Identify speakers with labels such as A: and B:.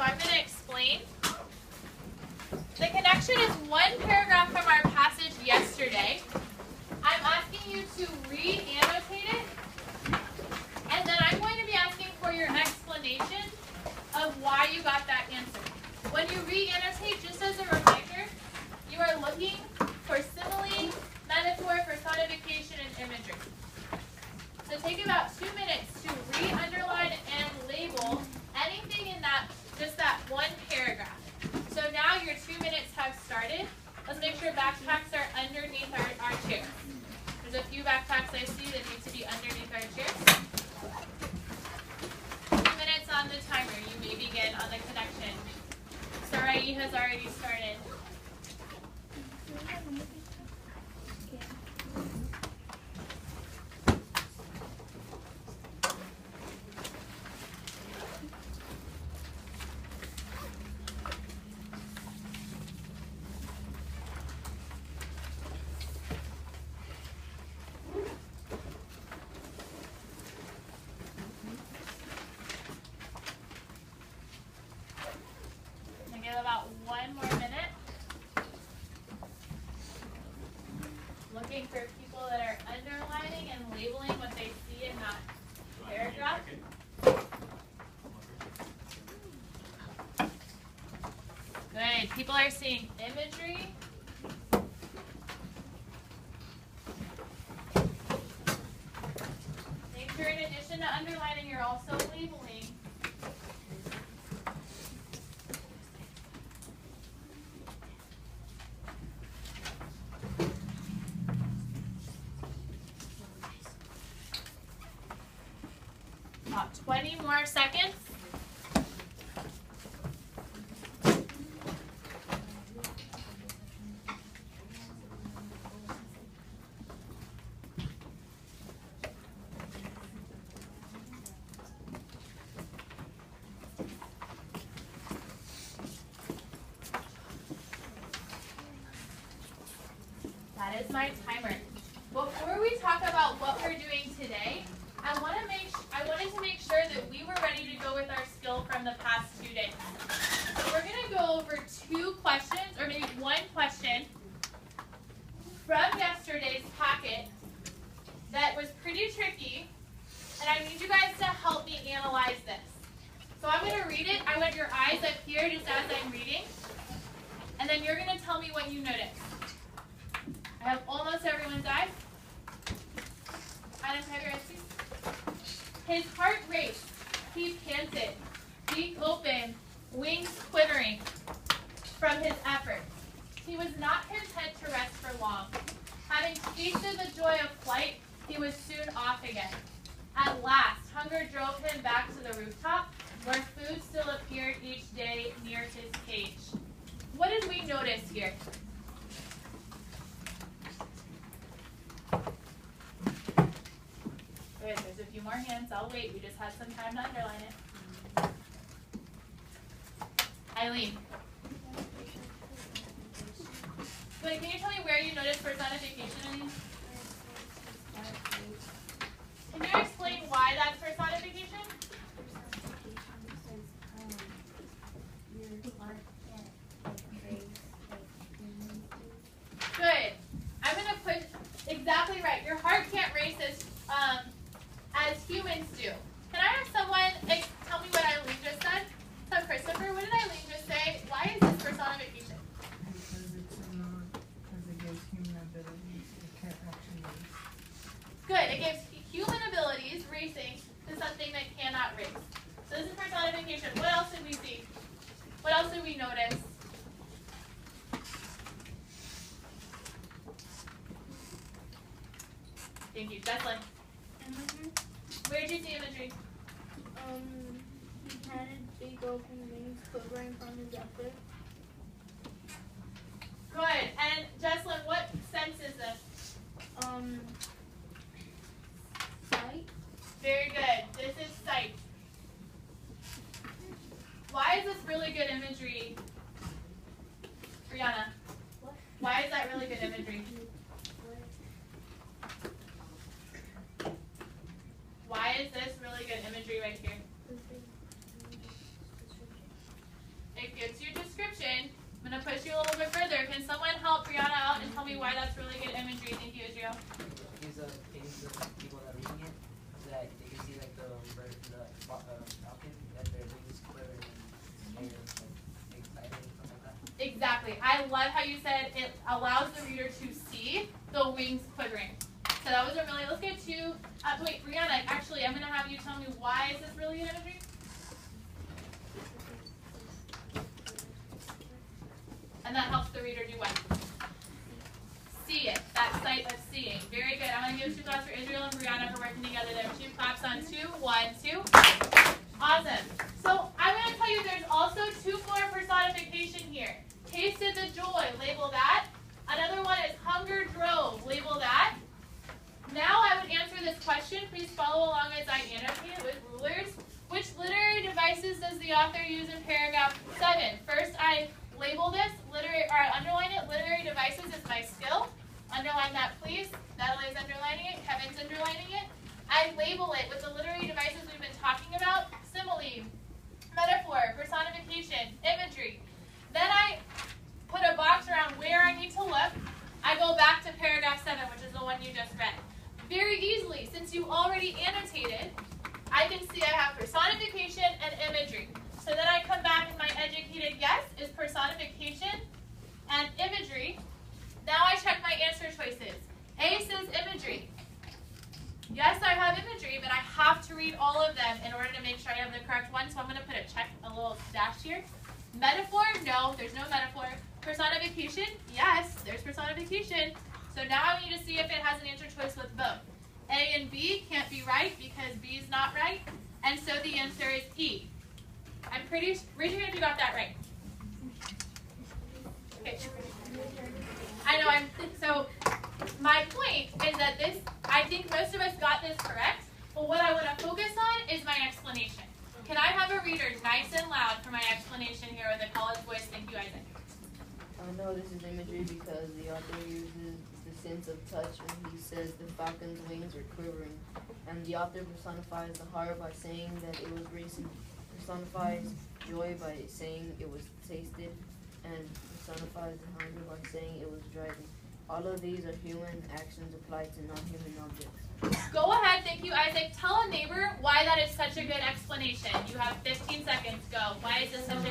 A: I'm going to explain. The connection is one paragraph from our passage yesterday. I'm asking you to re-annotate it, and then I'm going to be asking for your explanation of why you got that answer. When you re-annotate, just as a reminder, you are looking for simile, metaphor, personification, and imagery. So take about 2 minutes to re-underline and label anything in that, just that one paragraph. So now your 2 minutes have started. Let's make sure backpacks are underneath our chairs. There's a few backpacks I see that need to be underneath our chairs. 2 minutes on the timer. You may begin on the connection. Sarai has already started. About 1 more minute. Looking for people that are underlining and labeling what they see in that paragraph. Good. People are seeing imagery. Make sure in addition to underlining, you're also labeling. About 20 more seconds. That is my timer. Before we talk about what we're doing today, I wanted to make sure that we were ready to go with our skill from the past 2 days. So we're going to go over 2 questions, or maybe 1 question from yesterday's packet that was pretty tricky, and I need you guys to help me analyze this. So I'm going to read it. I want your eyes up here just as I'm reading, and then you're going to tell me what you notice. I have almost everyone's eyes. Adam, have your eyes, please. His heart raced, he panted, beak open, wings quivering from his efforts. He was not content to rest for long. Having tasted the joy of flight, he was soon off again. At last, hunger drove him back to the rooftop, where food still appeared each day near his cage. What did we notice here? Good, there's a few more hands. I'll wait. We just had some time to underline it. Eileen. Wait, can you tell me where you noticed personification? Can you explain why that's personification? Good. I'm going to put exactly right. Your heart can't race as humans do. Can I have someone tell me what Eileen just said? So Christopher, what did Eileen just say? Why is this personification?
B: Because it gives human abilities. It can't actually race.
A: Good. It gives human abilities, racing, to something that cannot race. So this is personification. What else did we see? What else did we notice? Thank you. Jesslyn.
C: Imagery.
A: Where did you see imagery?
C: He had big open wings quivering from his effort.
A: Good. And Jesslyn, what sense is this?
C: Sight.
A: Very good. This is sight. Why is this really good imagery? Brianna.
C: What?
A: Why is that really good imagery? Why is this really good imagery right here? it gives you description. I'm going to push you a little bit further. Can someone help Brianna out and tell me why that's really good imagery? Thank you, Israel.
D: It gives the people that are reading it that they can see like the falcon that their wings quiver and like excited and stuff like that.
A: Exactly. I love how you said it allows the reader to see the wings quivering. So that was a really, let's get to, wait, Brianna, actually, I'm going to have you tell me why is this really good imagery? And that helps the reader do what? See it. That sight of seeing. Very good. I'm going to give 2 claps for Israel and Brianna for working together there. 2 claps on 2. 1, 2. Awesome. So I'm going to tell you there's also 2 more personification here. Tasted the joy. Label that. Another one is hunger drove. Label that. Now I would answer this question. Please follow along as I annotate it with rulers. Which literary devices does the author use in paragraph 7? First, I label this, underline it. Literary devices is my skill. Underline that, please. Natalie's underlining it. Kevin's underlining it. I label it with the literary devices we've been talking about. Simile, metaphor, personification, imagery. Then I put a box around where I need to look. I go back to paragraph 7, which is the one you just read. Very easily, since you already annotated, I can see I have personification and imagery. So then I come back and my educated guess is personification and imagery. Now I check my answer choices. A says imagery. Yes, I have imagery, but I have to read all of them in order to make sure I have the correct one. So I'm going to put a check, a little dash here. Metaphor, no, there's no metaphor. Personification, yes, there's personification. So now I need to see if it has an answer choice with both. A and B can't be right because B is not right. And so the answer is E. I'm pretty, raise your hand if you got that right. Okay. I know, so my point is that this, I think most of us got this correct, but what I want to focus on is my explanation. Can I have a reader nice and loud for my explanation here with a college voice? Thank you, Isaac.
E: I know this is imagery because the author uses the sense of touch when he says the falcon's wings are quivering. And the author personifies the heart by saying that it was racing, personifies joy by saying it was tasted, and personifies the hunger by saying it was driving. All of these are human actions applied to non-human objects.
A: Go ahead, thank you, Isaac. Tell a neighbor why that is such a good explanation. You have 15 seconds. Go. Why is this such